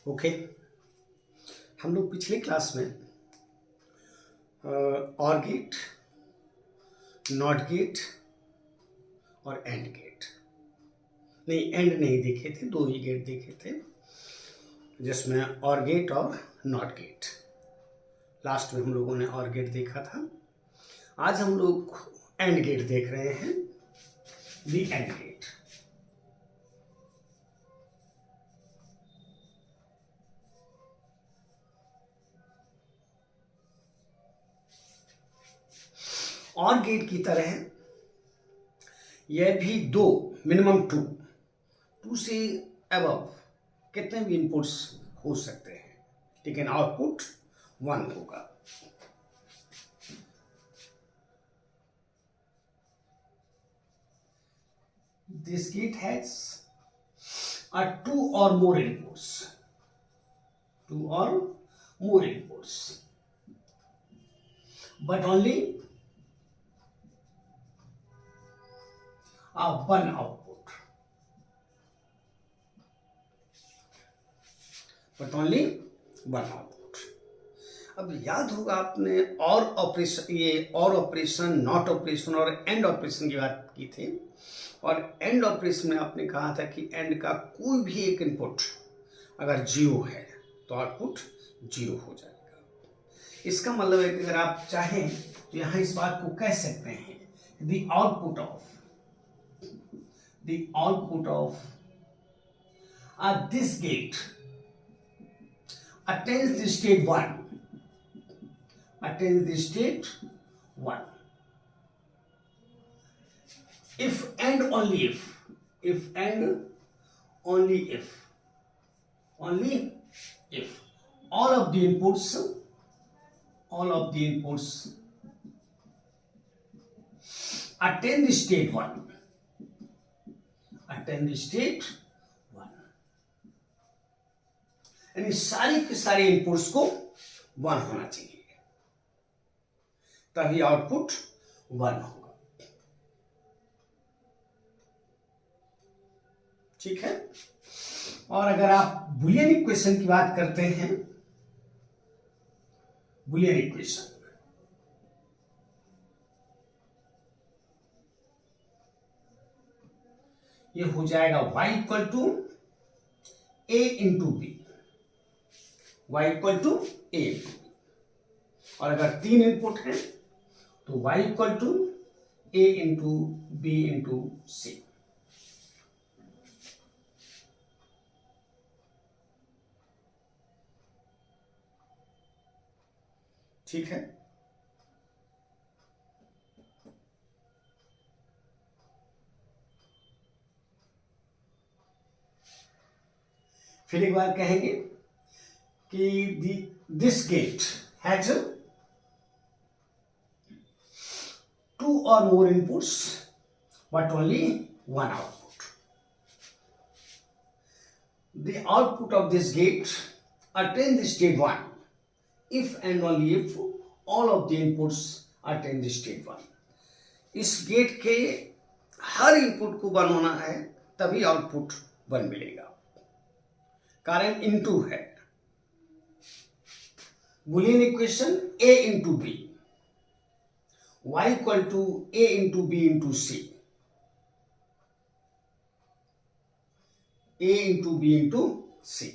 Okay. हम लोग पिछले क्लास में और गेट, नॉट गेट और एंड गेट, नहीं एंड नहीं देखे थे, दो ही गेट देखे थे जिसमें और गेट और नॉट गेट। लास्ट में हम लोगों ने और गेट देखा था। आज हम लोग एंड गेट देख रहे हैं, दी एंड गेट। और गेट की तरह यह भी दो, मिनिमम टू से अबव कितने भी इनपुट्स हो सकते हैं, लेकिन आउटपुट 1 होगा। This gate has two or more inputs. But only one output. अब याद होगा आपने और ऑपरेशन, ये और ऑपरेशन, नॉट ऑपरेशन और एंड ऑपरेशन की बात की थी। और एंड ऑपरेशन में आपने कहा था कि एंड का कोई भी एक इनपुट अगर 0 है तो आउटपुट 0 हो जाएगा। इसका मतलब है कि अगर आप चाहें तो यहां इस बात को कह सकते हैं, the output of this gate attains the state 1 if and only if all of the inputs attain the state 1, यानी सारी के सारे इनपुट्स को 1 होना चाहिए, तभी आउटपुट 1 होगा। ठीक है। और अगर आप बुलियन इक्वेशन की बात करते हैं, बुलियन इक्वेशन ये हो जाएगा y equal to a into B, y equal to a into B. और अगर 3 इनपुट है तो y equal to a into B into C. ठीक है। फिर एक बार कहेंगे कि this gate has 2 or more inputs but only one output. The output of this gate attain the state 1 if and only if all of the inputs attain the state 1. इस gate के हर input को 1 होना है, तभी output 1 मिलेगा। कारण into है। Boolean equation a into B, y equal to a into B into C, a into B into C.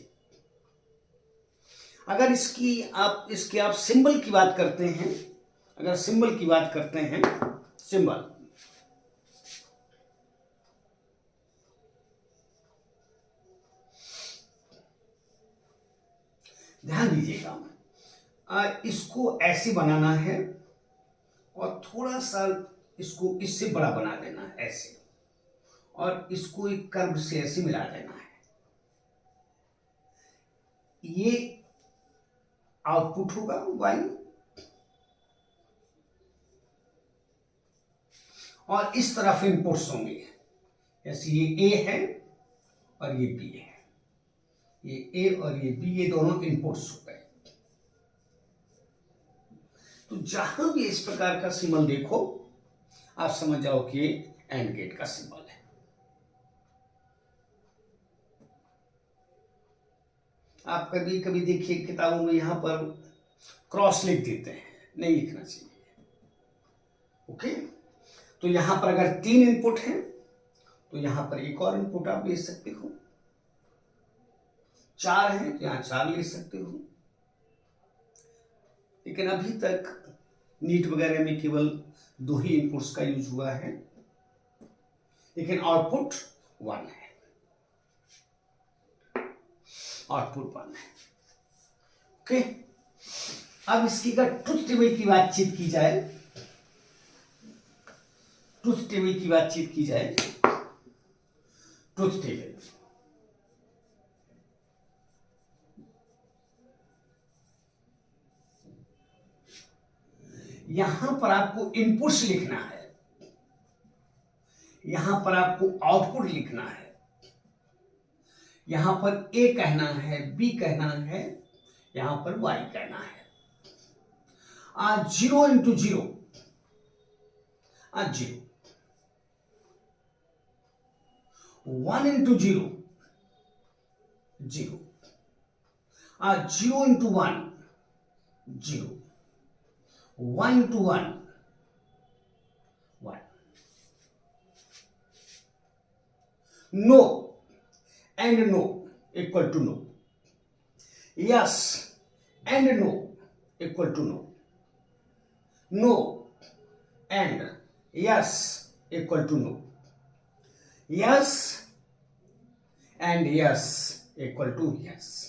अगर इसके आप सिंबल की बात करते हैं, सिंबल ध्यान दीजिएगा, इसको ऐसे बनाना है और थोड़ा सा इसको इससे बड़ा बना देना है ऐसे, और इसको एक कर्व से ऐसे मिला देना है। ये आउटपुट होगा y, और इस तरफ इनपुट्स होंगे, जैसे ये a है और ये b है, ये a और ये b, ये दोनों इनपुट्स हो गए। तो जहां भी इस प्रकार का सिंबल देखो, आप समझ जाओ कि ये एंड गेट का सिंबल है। आप कभी कभी देखिए किताबों में यहाँ पर क्रॉस लिख देते हैं, नहीं लिखना चाहिए। ओके, तो यहाँ पर अगर 3 इनपुट हैं तो यहाँ पर एक और इनपुट आप ले सकते हो, 4 हैं तो यहाँ 4 ले सकते हो। लेकिन अभी तक नीट वगैरह में केवल 2 ही इनपुट्स का यूज हुआ है, लेकिन आउटपुट 1 है, आउटपुट 1 है। ओके, अब इसकी अगर ट्रुथ टेबल की बातचीत की जाए, ट्रुथ टेबल की बातचीत की जाए, ट्रुथ टेबल यहां पर आपको इनपुट्स लिखना है, यहां पर आपको आउटपुट लिखना है, यहां पर ए कहना है, बी कहना है, यहां पर वाई कहना है। 0 into 0, 0, 1 into 0, 0, 0 into 1, 0, 1 into 1, 1। No and no equal to no, yes and no equal to no, no and yes equal to no, yes and yes equal to yes.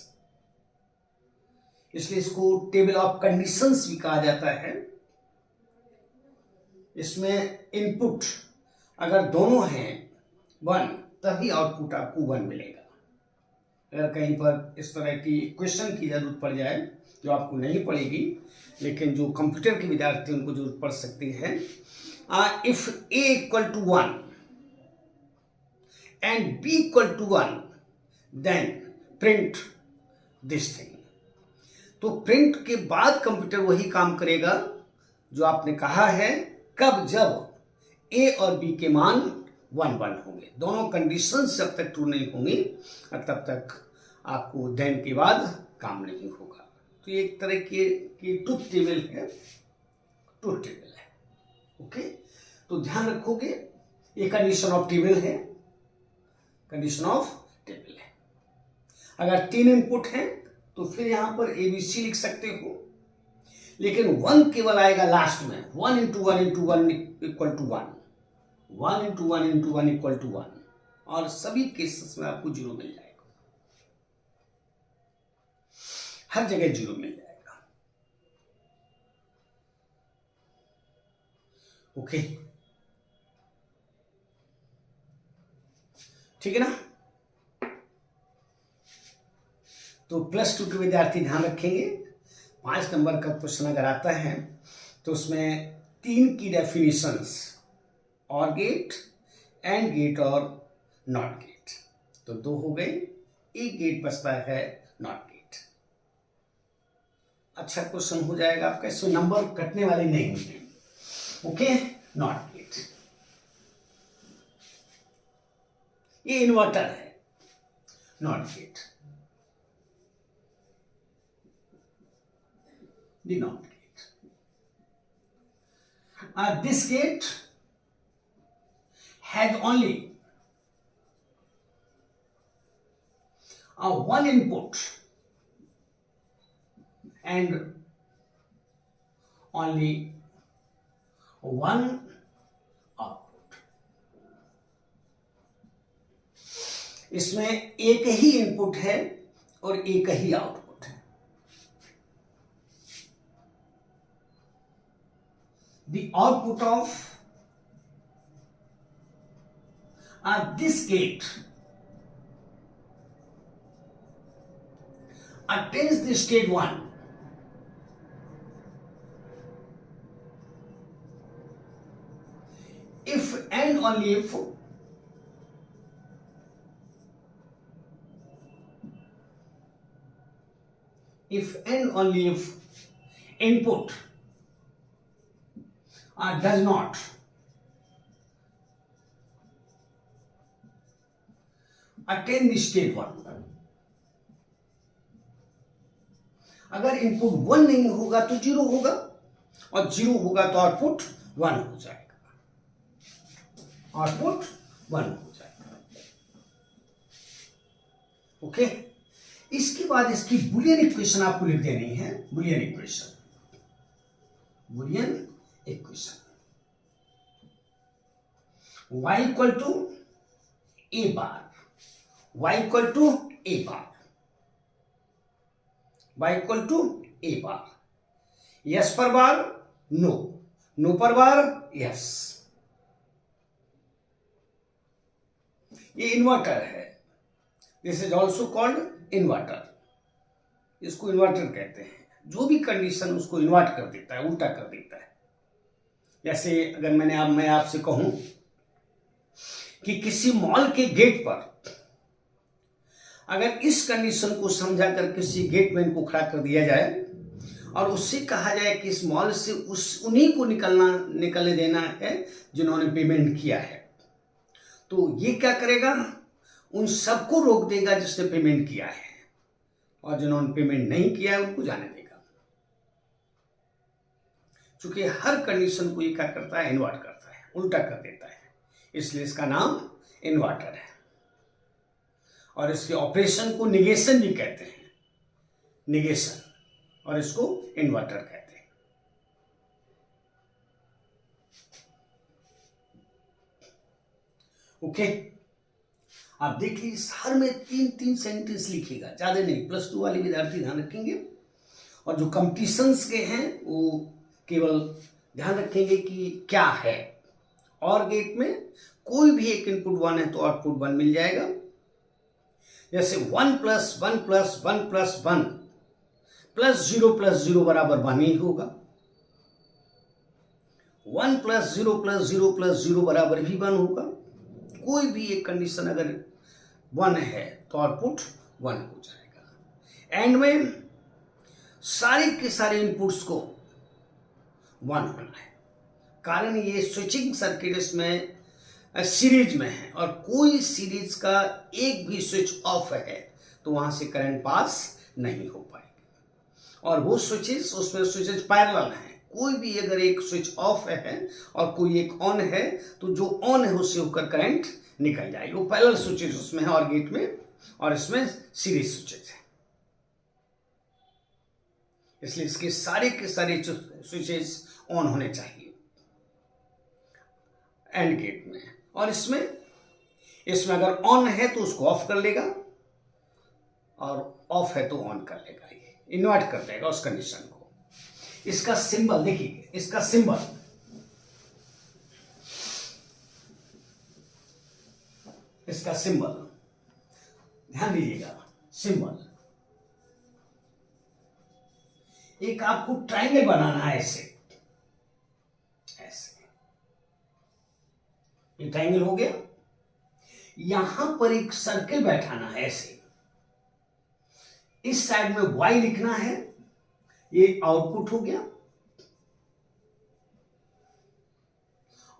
इसलिए इसको टेबल ऑफ कंडीशंस भी कहा जाता है। इसमें input अगर दोनों हैं 1, तभी आउटपुट आपको 1 मिलेगा। अगर कहीं पर इस तरह की क्वेश्चन की जरूरत पड़ जाए, जो आपको नहीं पड़ेगी लेकिन जो कंप्यूटर के विद्यार्थी उनको जरूरत पड़ सकती है, if A equal to 1 and B equal to 1 then print this thing. तो प्रिंट के बाद कंप्यूटर वही काम करेगा जो आपने कहा है, कब? जब ए और बी के मान 1 1 होंगे। दोनों कंडीशंस जब तक ट्रू नहीं होंगी तब तक आपको देन के बाद काम नहीं होगा। तो ये एक तरह की ट्रुथ टेबल है, ट्रुथ टेबल है। ओके, तो ध्यान रखोगे ये कंडीशन ऑफ टेबल है, कंडीशन ऑफ टेबल है। अगर 3 इनपुट हैं तो फिर यहां पर ABC लिख सकते हो, लेकिन 1 केवल आएगा लास्ट में। 1 इंटू 1 इंटू 1 इक्वल टू 1, 1 इंटू 1 इंटू 1 इक्वल टू 1, और सभी केसेस में आपको 0 मिल जाएगा, हर जगह 0 मिल जाएगा। ओके, ठीक है ना? तो +2 के विद्यार्थी ध्यान रखेंगे, 5 नंबर का क्वेश्चन अगर आता है तो उसमें 3 की डेफिनेशंस, और गेट, एंड गेट और नॉट गेट, तो 2 हो गए, एक गेट बचता है नॉट गेट। अच्छा क्वेश्चन हो जाएगा आपका, इसमें नंबर कटने वाले नहीं होंगे। ओके, नॉट गेट, ये इन्वर्टर है, not gate, the NOT gate. This gate has only one input and only one output. इसमें एक ही इनपुट है और एक ही output. The output of this gate attains the state 1 if and only if input does not attain the state 1. अगर input 1 नहीं होगा तो 0 होगा, और 0 होगा तो आउटपुट 1 हो जाएगा, आउटपुट 1 हो जाएगा। ओके, इसके बाद इसकी बुलियन इक्वेशन आपको लिख देनी है। Boolean equation, Boolean equation y equal to A bar, y equal to A bar, y equal to A bar, yes पर बार नो, नो पर बार यस। ये इन्वर्टर है, this is also called inverter, इसको inverter कहते हैं। जो भी condition उसको इन्वर्ट कर देता है, उल्टा कर देता है। जैसे अगर मैं आपसे कहूं कि किसी मॉल के गेट पर अगर इस कंडीशन को समझा कर किसी गेटमैन को खड़ा कर दिया जाए और उससे कहा जाए कि इस मॉल से उन्हीं को निकलने देना है जिन्होंने पेमेंट किया है, तो ये क्या करेगा, उन सबको रोक देगा जिसने पेमेंट किया है, और जिन्होंने पेमेंट नहीं किया है उनको जाने देगा। क्योंकि हर कंडीशन को ये क्या करता है, इन्वर्ट करता है, उल्टा कर देता है, इसलिए इसका नाम इन्वर्टर है। और इसके ऑपरेशन को निगेशन भी कहते हैं, निगेशन, और इसको इन्वर्टर कहते हैं। ओके, आप देखिए इस हर में 3-3 सेंटेंस लिखिएगा, ज्यादा नहीं, +2 वाले विद्यार्थी ध्यान रखेंगे। और जो कंपटीशंस के हैं वो केवल ध्यान रखेंगे कि क्या है। और गेट में कोई भी एक इनपुट 1 है तो आउटपुट 1 मिल जाएगा। जैसे 1 + 1 + 1 + 1 + 0 + 0 बराबर 1 ही होगा। 1 + 0 + 0 + 0 बराबर भी 1 होगा। कोई भी एक कंडीशन अगर 1 है तो आउटपुट 1 हो जाएगा। एंड में सारे के सारे इनपुट्स को 1 होना है, कारण ये स्विचिंग सर्किट इसमें सीरीज में है, और कोई सीरीज का एक भी स्विच ऑफ है तो वहां से करंट पास नहीं हो पाएगी। और वो स्विचेस, उसमें स्विचेस पैरेलल हैं, कोई भी अगर एक स्विच ऑफ है और कोई एक ऑन है तो जो ऑन है उससे होकर करंट निकल जाएगी। वो पैरेलल स्विचेस उसमें है और गेट में, और इसमें सीरीज स्विचेस है, इसलिए इसके सारे के सारे स्विचेस ऑन होने चाहिए एंड गेट में। और इसमें अगर ऑन है तो उसको ऑफ कर लेगा, और ऑफ है तो ऑन कर लेगा, ये इन्वर्ट कर देगा उस कंडीशन को। इसका सिंबल देखिए, इसका सिंबल ध्यान दीजिएगा, सिंबल एक आपको ट्रायंगल बनाना है, ऐसे ये ट्रायंगल हो गया। यहां पर एक सर्कल बैठाना है ऐसे, इस साइड में y लिखना है, ये आउटपुट हो गया,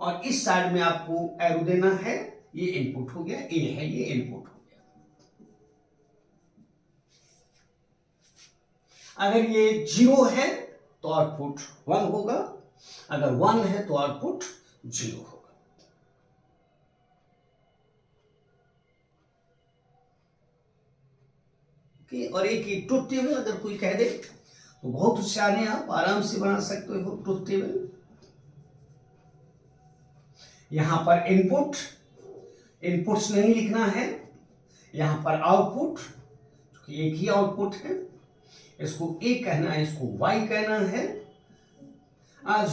और इस साइड में आपको एरो देना है, ये इनपुट हो गया, ए है, ये इनपुट हो गया। अगर ये 0 है तो आउटपुट 1 होगा, अगर 1 है तो आउटपुट 0 होगा। और एक ट्रुथ टेबल अगर कोई कह दे तो बहुत होशियार हैं आप, आराम से बना सकते हो ट्रुथ टेबल। यहां पर इनपुट्स नहीं लिखना है, यहां पर आउटपुट, क्योंकि एक ही आउटपुट है, इसको ए कहना है, इसको वाई कहना है।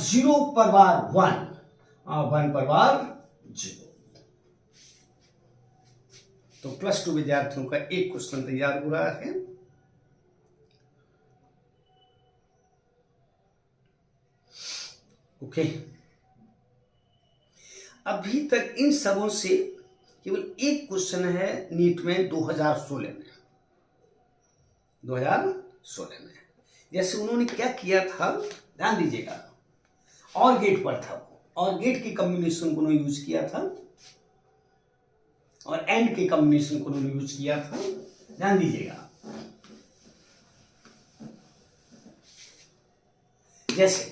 0 पर बार 1 और 1 पर बार 0। तो +2 विद्यार्थियों का एक क्वेश्चन तैयार हो रहा है। ओके, अभी तक इन सबों से केवल एक क्वेश्चन है नीट में 2016 में। जैसे उन्होंने क्या किया था, ध्यान दीजिएगा, और गेट पर था, और गेट के कम्बिनेशन को उन्होंने यूज किया था, और एंड के कॉम्बिनेशन को उन्होंने यूज किया था। ध्यान दीजिएगा, जैसे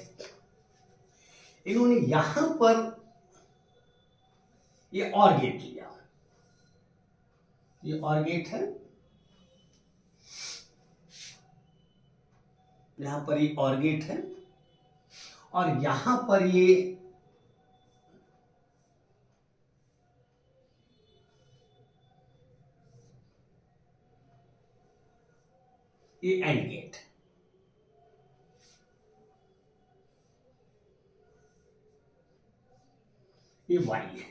इन्होंने यहां पर ये और गेट लिया, ये और गेट है, यहां पर ये और गेट है, और यहां पर ये एंड गेट है। ये वाई है,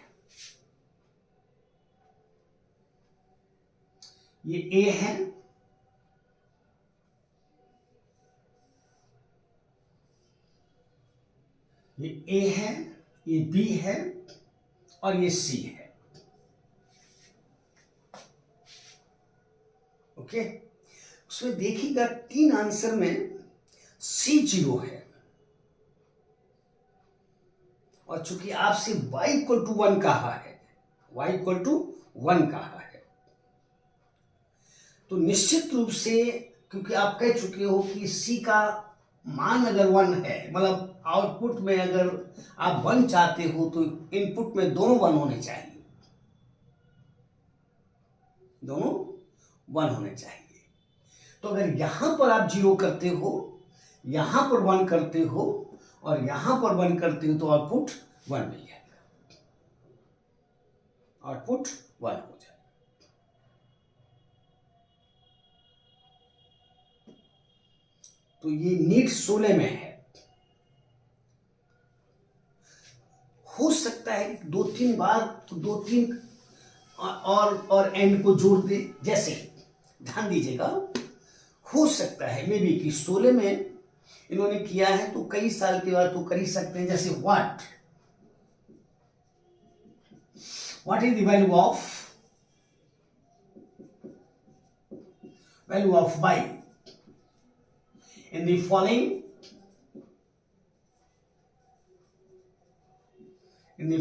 ये ए है, ये ए है, ये बी है, और ये सी है। ओके, उसमें देखिएगा 3 आंसर में सी 0 है, और चूंकि आपसे y इक्वल टू 1 कहा है, y इक्वल टू 1 कहा है, तो निश्चित रूप से क्योंकि आप कह चुके हो कि c का मान अगर 1 है, मतलब आउटपुट में अगर आप 1 चाहते हो तो इनपुट में दोनों 1 होने चाहिए, दोनों 1 होने चाहिए। तो अगर यहां पर आप 0 करते हो, यहां पर 1 करते हो, और यहां पर 1 करते हो, तो आउटपुट 1 मिल जाएगा, आउटपुट 1 हो जाएगा। तो ये नीट 16 में है। हो सकता है 2-3 बार 2-3 और एंड को जोड़ दे, जैसे ध्यान दीजिएगा, हो सकता है मे बी कि 16 में इन्होंने किया है तो कई साल के बाद तो कर ही सकते हैं, जैसे what is the value of y in the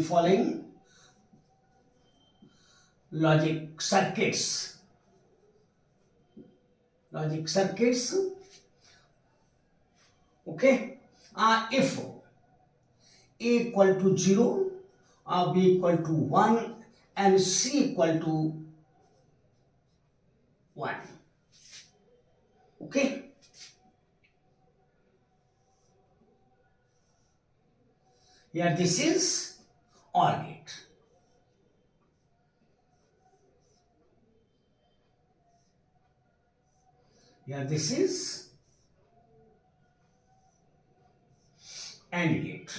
following logic circuits, okay, if a equal to 0, b equal to 1, and c equal to 1, okay. Here this is OR gate. Here this is AND gate.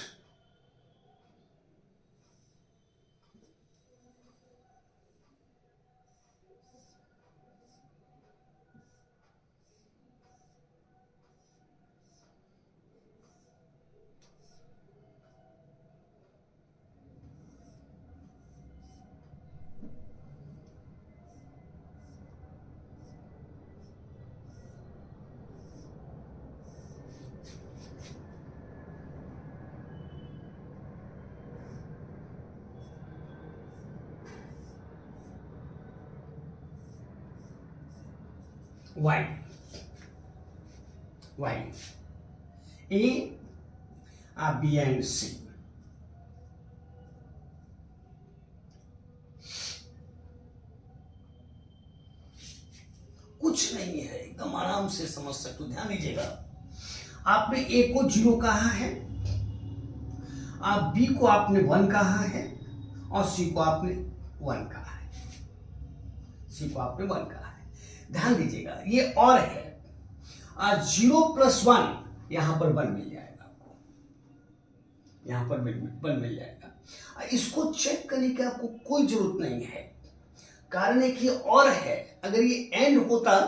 Y, A, B and C. कुछ नहीं है, एकदम आराम से समझ सकते हो। ध्यान दीजिएगा, आपने A को 0 कहा है, आप B को आपने 1 कहा है, और C को आपने 1 कहा है, ध्यान दीजिएगा, ये और है। 0 + 1 यहां पर 1 मिल जाएगा आपको, यहां पर 1 मिल जाएगा। इसको चेक करने की आपको कोई जरूरत नहीं है, कारण है कि ये और है। अगर ये एंड होता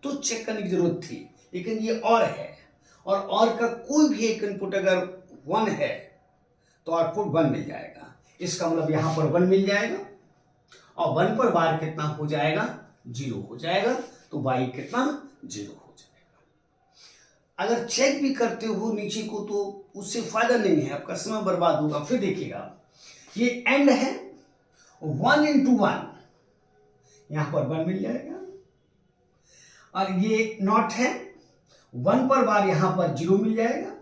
तो चेक करने की जरूरत थी, लेकिन ये और है, और का कोई भी एक इनपुट अगर 1 है तो आउटपुट 1 मिल जाएगा। इसका मतलब यहां पर 1 मिल जाएगा, और 1 पर बार कितना हो जाएगा, 0 हो जाएगा, तो y कितना, 0 हो जाएगा। अगर चेक भी करते हो नीचे को तो उससे फायदा नहीं है, आपका समय बर्बाद होगा। फिर देखिएगा, ये एंड है, 1 × 1 यहां पर 1 मिल जाएगा, और ये नॉट है, 1 पर बार यहां पर 0 मिल जाएगा,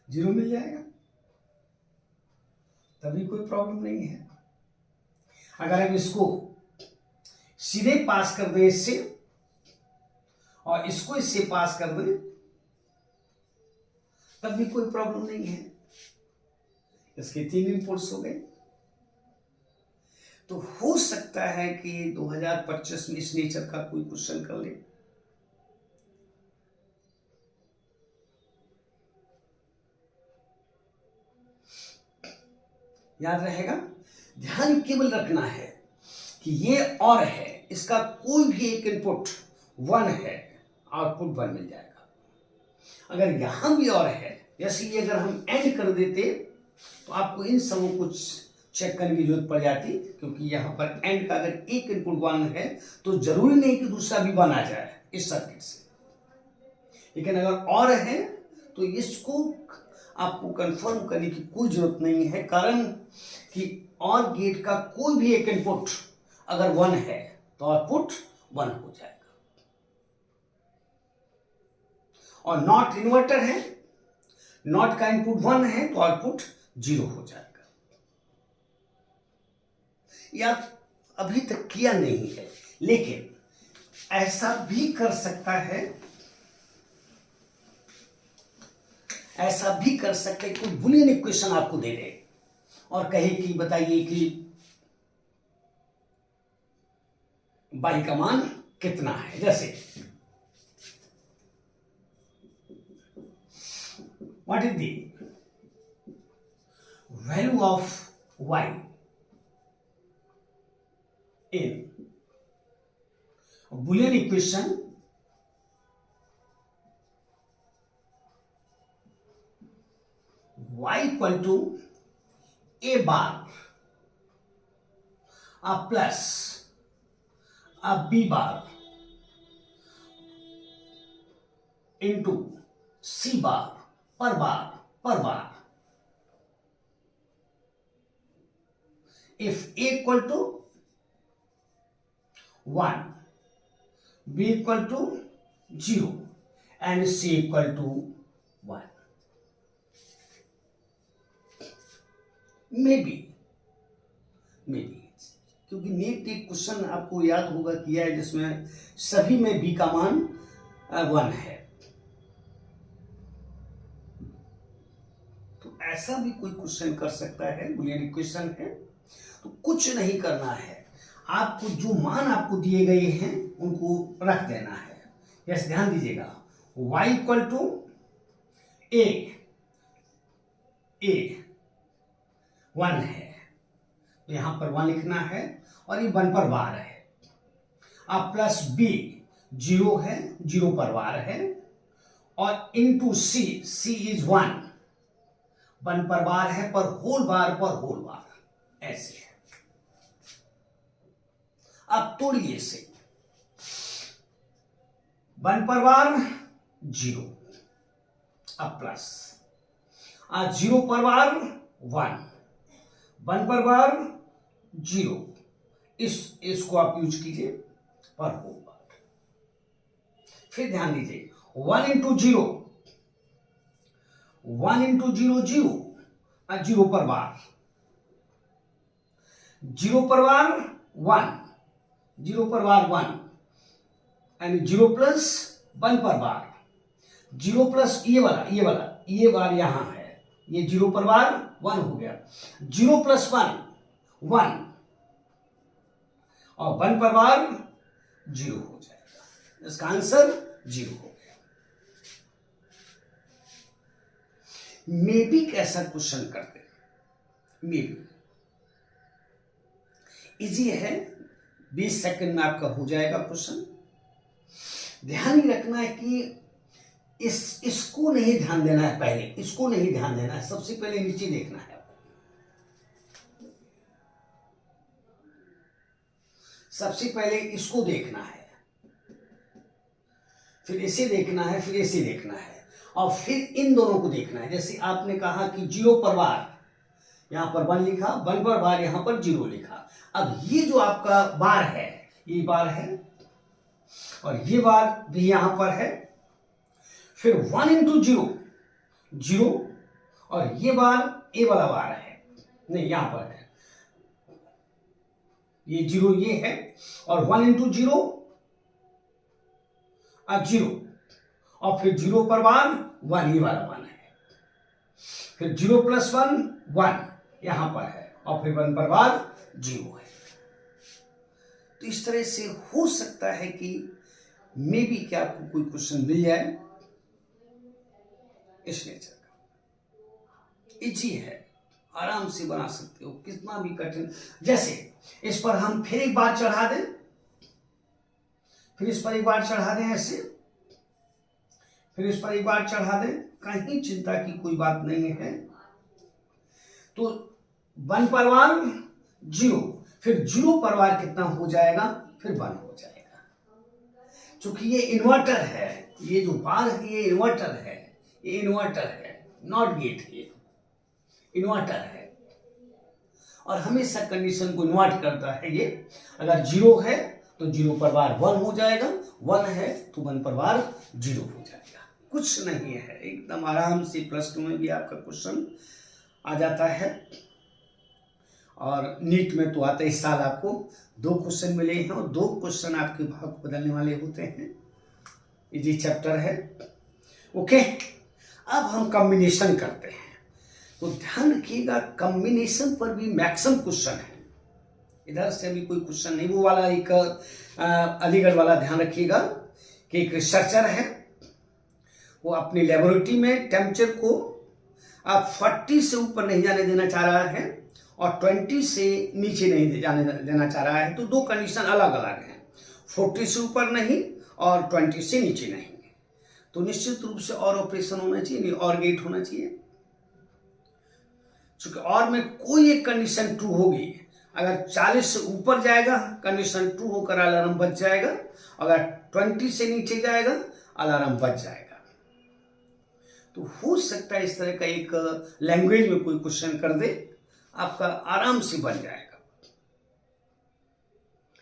जीरो मिल जाएगा, तभी कोई प्रॉब्लम नहीं है। अगर हम इसको सीधे पास कर दें इससे और इसको इससे पास कर दें तब भी कोई प्रॉब्लम नहीं है। इसके 3 इनपुट्स हो गए। तो हो सकता है कि 2025 में इस नेचर का कोई क्वेश्चन कर ले। याद रहेगा, ध्यान केवल रखना है कि ये और है, इसका कोई भी एक इनपुट 1 है, आउटपुट 1 मिल जाएगा। अगर यहां भी और है, जैसे ये अगर हम एंड कर देते तो आपको इन सबों को चेक करने की जरूरत पड़ जाती, क्योंकि यहां पर एंड का अगर एक इनपुट 1 है तो जरूरी नहीं कि दूसरा भी 1 आ जाए इस सर्किट से। लेकिन अगर और है तो इसको आपको कंफर्म करने की कोई जरूरत नहीं है, कारण कि और गेट का कोई भी एक इनपुट अगर 1 है तो आउटपुट 1 हो जाएगा। और नॉट इन्वर्टर है, नॉट का इनपुट 1 है तो आउटपुट 0 हो जाएगा। या अभी तक किया नहीं है, लेकिन ऐसा भी कर सकता है, ऐसा भी कर सकते कोई बुलियन इक्वेशन आपको दे दे और कहे कि बताइए कि बाई का मान कितना है। जैसे what is the value of y in Boolean equation y equal to a bar a plus a b bar into c bar per bar if a equal to 1, b equal to 0 and c equal to 1. Maybe क्योंकि net एक question आपको याद होगा किया है जिसमें सभी में b का मान 1 है। तो ऐसा भी कोई क्वेश्चन कर सकता है, बूलियन इक्वेशन है। तो कुछ नहीं करना है, आपको जो मान आपको दिए गए हैं उनको रख देना है। यस, ध्यान दीजिएगा, y इक्वल टू a 1 है तो यहां पर 1 लिखना है और ये 1 पर बार है। अब प्लस b 0 है, 0 पर बार है और इनटू c इज 1 पर बार है पर होल बार ऐसे है। अब तोड़िए से 1 पर बार 0, अब प्लस 0 पर बार 1 पर बार 0, इसको आप यूज कीजिए पर होल बार। फिर ध्यान दीजिए 1 इंटू 0 0 पर बार 0 पर बार 1 0 पर बार 1 एंड 0 प्लस 1 पर बार 0 प्लस ये बार यहां है, ये 0 पर बार 1 हो गया, 0 प्लस 1 और 1 पर बार 0 हो जाएगा। इसका आंसर 0 हो गया। मे बी कैसा क्वेश्चन करते, मे बी इजी है, 20 सेकंड में आपका हो जाएगा क्वेश्चन। ध्यान ही रखना है कि इसको नहीं ध्यान देना है, पहले इसको नहीं ध्यान देना है, सबसे पहले नीचे देखना है, सबसे पहले इसको देखना है, फिर इसे देखना है, फिर इसे देखना है और फिर इन दोनों को देखना है। जैसे आपने कहा कि 0 पर बार यहां पर 1 लिखा, 1 पर बार यहां पर 0 लिखा। अब ये जो आपका बार है, ये बार है और ये बार भी यहां पर है। फिर 1 इंटू 0 और ये बार ए वाला बार है, नहीं यहां पर है, ये 0 ये है, और 1 इंटू 0 0, और फिर 0 पर बार 1 ये वाला मान है, फिर 0 प्लस 1 1 यहां पर है, और फिर 1 पर बार 0 है। तो इस तरह से हो सकता है कि मे बी क्या आपको कोई क्वेश्चन मिल जाए इस नेचर का। इजी है, आराम से बना सकते हो, कितना भी कठिन। जैसे इस पर हम फिर एक बार चढ़ा दें, फिर इस पर एक बार चढ़ा दें ऐसे, फिर इस पर एक बार चढ़ा दें, कहीं चिंता की कोई बात नहीं है। तो 1 पर बार 0, फिर 0 पर बार कितना हो जाएगा, फिर 1 हो जाएगा। क्योंकि ये इन्वर्टर है, ये जो बार है ये इन्वर्टर है, ये इन्वर्टर है, नॉट गेट, ये इन्वर्टर है, और हमेशा कंडीशन को इन्वर्ट करता है ये। अगर 0 है तो 0 पर बार 1 हो जाएगा, 1 है तो 1 पर बार 0 हो जाएगा। कुछ नहीं है, एकदम आराम से प्लस 2 में भी आपका क्वेश्चन आ जाता है, और नीट में तो आते इस साल आपको 2 क्वेश्चन मिले हैं, और 2 क्वेश्चन आपके भाग को बदलने वाले होते हैं। इजी चैप्टर है। ओके, अब हम कॉम्बिनेशन करते हैं, तो ध्यान रखिएगा कॉम्बिनेशन पर भी मैक्सिमम क्वेश्चन है। इधर से भी कोई क्वेश्चन नहीं, वो वाला एक अलीगढ़ वाला ध्यान रखिएगा कि एक रिसर्चर है, वो अपनी लेबोरेटरी में टेम्परेचर को आप 40 से ऊपर नहीं जाने देना चाह रहा है और 20 से नीचे नहीं जाने देना चाह रहा है। तो 2 कंडीशन अलग अलग हैं, 40 से ऊपर नहीं और 20 से नीचे नहीं। तो निश्चित रूप से और ऑपरेशन होना चाहिए, नहीं और गेट होना चाहिए, क्योंकि और में कोई एक कंडीशन ट्रू होगी। अगर 40 से ऊपर जाएगा कंडीशन ट्रू होकर अलार्म बच जाएगा, अगर 20 से नीचे जाएगा अलार्म बच जाएगा। तो हो सकता है इस तरह का एक लैंग्वेज में कोई क्वेश्चन कर दे, आपका आराम से बन जाएगा।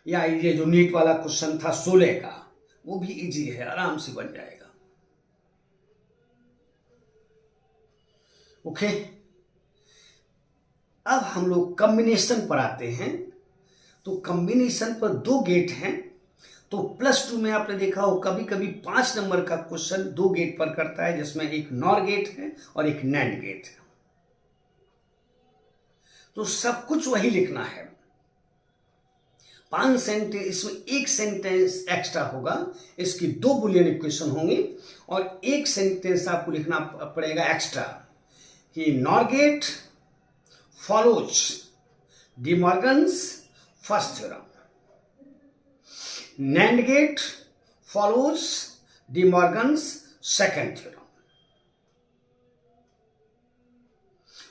या ये जो नीट वाला क्वेश्चन था 16 का, वो भी इजी है, आराम से बन जाएगा। ओके, अब हम लोग कॉम्बिनेशन पर आते हैं। तो कॉम्बिनेशन पर 2 गेट हैं। तो +2 में आपने देखा हो कभी कभी 5 नंबर का क्वेश्चन 2 गेट पर करता है, जिसमें एक नॉर गेट है और एक नैंड गेट है। तो सब कुछ वही लिखना है। 5 सेंटेंस, इसमें 1 सेंटेंस एक्स्ट्रा होगा, इसकी 2 बुलियन इक्वेशन होंगी, और 1 सेंटेंस आपको लिखना पड़ेगा एक्स्ट्रा कि NOR gate follows De Morgan's first theorem. NAND gate follows De Morgan's second theorem.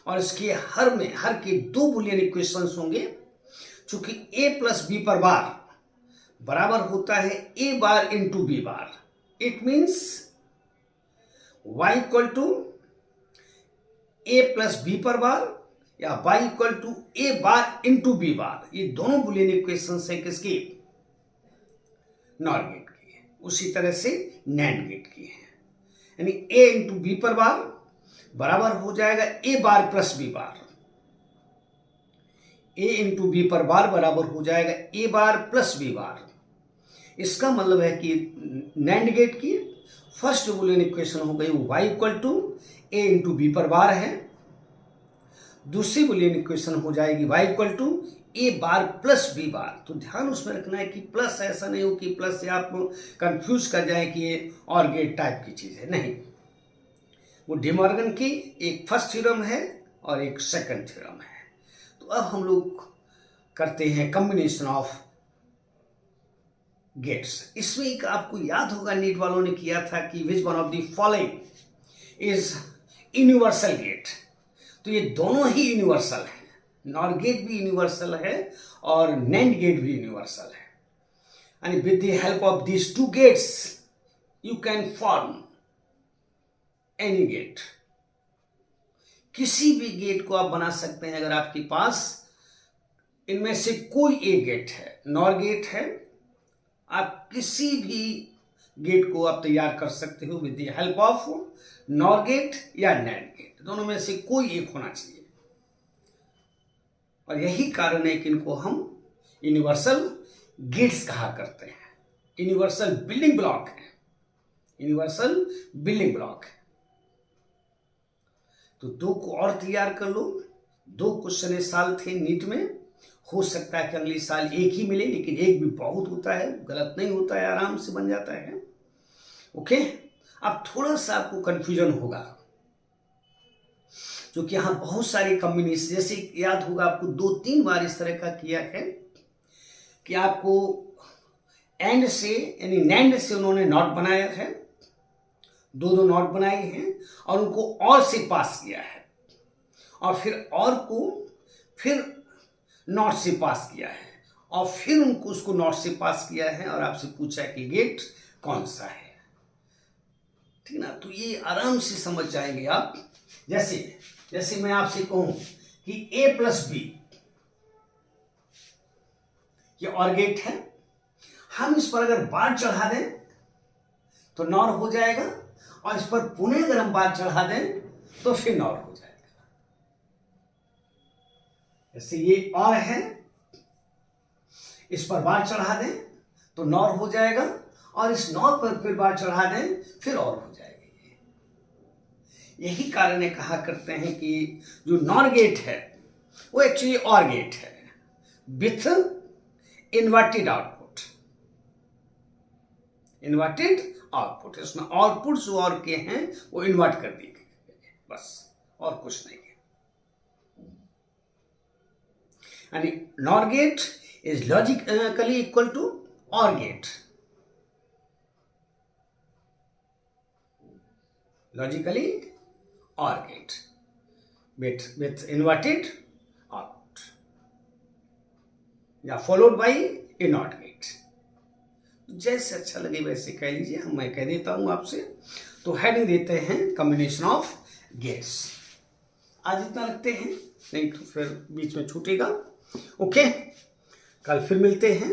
और इसके हर के 2 बुलियन इक्वेशंस होंगे, चूंकि a प्लस बी पर बार बराबर होता है a bar into B bar. It means y equal to a plus B पर बार या y equal to a bar into B bar. ये दोनों बुलियन इक्वेशन है किसकी, नॉर गेट की है। उसी तरह से नैंड गेट की है, यानी a इंटू बी पर बार बराबर हो जाएगा a bar plus B bar. a into B पर बार बराबर हो जाएगा a bar plus B bar. इसका मतलब है कि नैंड गेट की फर्स्ट बुलियन इक्वेशन हो गई y equal to a into B पर बार है। दूसरी बुलियन इक्वेशन हो जाएगी y equal to a bar plus B bar. तो ध्यान उसमें रखना है कि प्लस ऐसा नहीं हो कि प्लस से आप कंफ्यूज कर जाए कि ये और गेट टाइप की चीज है, नहीं। वो डे मॉर्गन की एक फर्स्ट थ्योरम है और एक सेकंड थ्योरम है। तो अब हम लोग करते हैं कॉम्बिनेशन ऑफ गेट्स। इसमें एक आपको याद होगा नीट वालों ने किया था कि which one of the following is universal gate. तो ये दोनों ही यूनिवर्सल है, नॉर गेट भी यूनिवर्सल है और नैंड गेट भी यूनिवर्सल है। And with the help of these 2 gates you can form any gate. किसी भी गेट को आप बना सकते हैं अगर आपके पास इनमें से कोई एक गेट है, नॉर गेट है, आप किसी भी गेट को आप तैयार कर सकते हो with the help of NOR gate या नैंड गेट, दोनों में से कोई एक होना चाहिए। और यही कारण है कि इनको हम यूनिवर्सल गेट्स कहा करते हैं, यूनिवर्सल बिल्डिंग ब्लॉक है, यूनिवर्सल बिल्डिंग ब्लॉक है। तो 2 को और तैयार कर लो। 2 क्वेश्चन इस साल थे नीट में, हो सकता है कि अगले साल एक ही मिले, लेकिन एक भी बहुत होता है, गलत नहीं होता है, आराम से बन जाता है। ओके, अब थोड़ा सा आपको कंफ्यूजन होगा क्योंकि यहाँ बहुत सारे कॉम्बिनेशन, जैसे याद होगा आपको 2-3 बार इस तरह का किया है कि आपको एंड से यानी नैंड से उन्होंने नॉट बनाया है, 2 नॉट बनाए हैं और उनको और से पास किया है, और फिर और को फिर नॉट से पास किया है, और फिर उनको उसको नॉट से पास किया है और आपसे पूछा कि गेट कौन सा है। ठीक ना, तो ये आराम से समझ जाएंगे आप। जैसे मैं आपसे कहूं कि a + b ये और गेट है, हम इस पर अगर बार चढ़ा दें तो नॉर हो जाएगा, और इस पर पुनः अगर हम बार चढ़ा दें तो फिर नॉर हो जाएगा। जैसे ये और है, इस पर बार चढ़ा दें तो नॉर हो जाएगा, और इस नॉर पर फिर बार चढ़ा दें फिर और हो जाएगा। यही कारण है, कहा करते हैं कि जो नॉर गेट है वो एक्चुअली और गेट है with inverted output, inverted output. इसमें आउटपुट जो और के हैं वो इन्वर्ट कर दिए गए, बस और कुछ नहीं है। यानी NOR gate is logically equal to OR gate, logically OR gate with inverted output या followed by a NOT gate. जैसे अच्छा लगे वैसे कह लीजिए, मैं कह देता हूं आपसे। तो हेडिंग देते हैं कॉम्बिनेशन ऑफ गेट्स। आज इतना रखते हैं, नहीं तो फिर बीच में छूटेगा। ओके, कल फिर मिलते हैं।